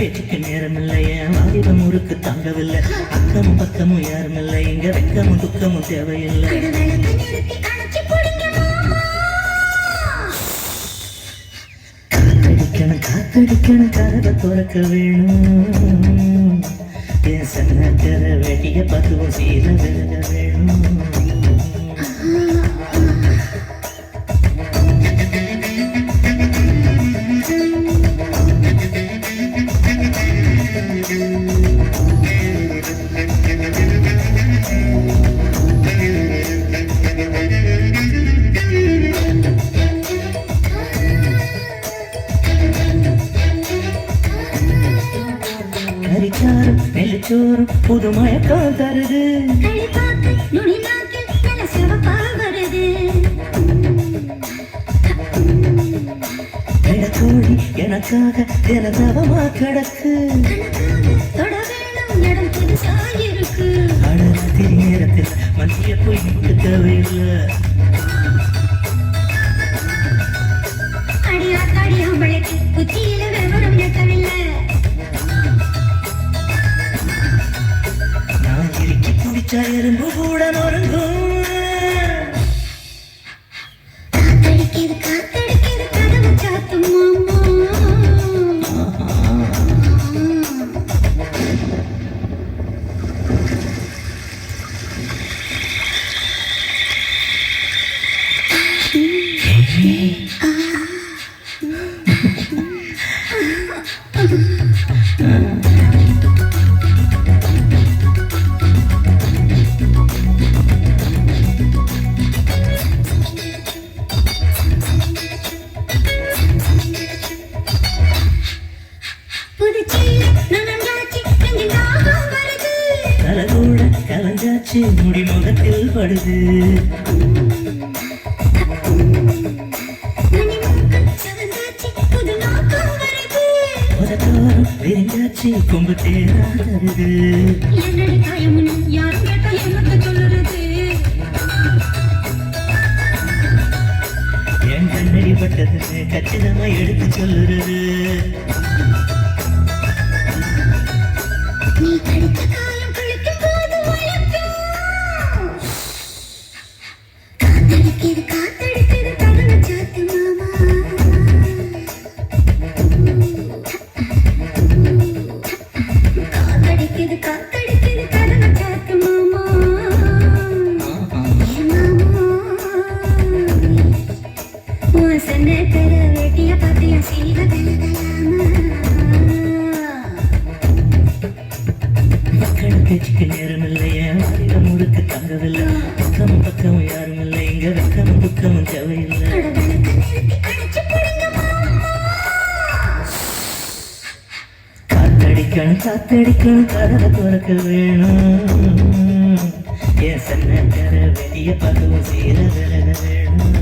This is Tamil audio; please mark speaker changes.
Speaker 1: பேச்சுக்கு நேரமில்லையே வாலிபம் முறுக்கு தாங்கவில்லை அக்கமும் பக்கமும் யாரும் இல்லை இங்க வெக்கமும் துக்கமும் தேவையில்லை காத்தடிக்கணும் காத்தடிக்கணும் கதவை துறக்க வேணும் என் சன்னத்திர வெட்டிய பத்துவம் சீர விலக வேணும் நெல்லிச்சோறும் புது மயக்கம் தருது கோழி எனக்காக தினதவமா கிடக்கு அடராத்தி நேரத்தில் மத்திய போய் தேவையில்லை
Speaker 2: குச்சியில விவரம் எட்டவில்லை
Speaker 1: எறும்பு கூட நொறுங்கும்
Speaker 2: காத்தடிக்கிறது காத்தடிக்கிறது கதவு சாத்தும்
Speaker 1: தலகூட கலஞ்சாச்சு முடி முகத்தில் படுது விரிஞ்சாச்சு கொம்பு தேரா தருது என் கண்ணடி பட்டது கச்சிதமா எடுத்து சொல்லுறது
Speaker 2: நீ கடித்த காயம் கழிக்கும் போது காத்தடிக்கிறது காத்தடிக்கிறது கதவை சாத்து மாமா காத்தடிக்கிறது காத்தடிக்கிறது கதவை சாத்து மாமா உன் சன்ன தர வேட்டிய பாத்திய சீல
Speaker 1: பேச்சுக்கு நேரம் இல்லையே வாலிபம் முறுக்கு தாங்கவில்லை பக்கமும் பக்கமும் யாரும் இல்லை இங்க வெக்கமும் துக்கமும் தேவையில்லை காத்தடிக்கணும் காத்தடிக்கணும் கதவை துறக்க வேணும் என் சன்ன தர வெளிய பதுவும் சீர விலக வேணும்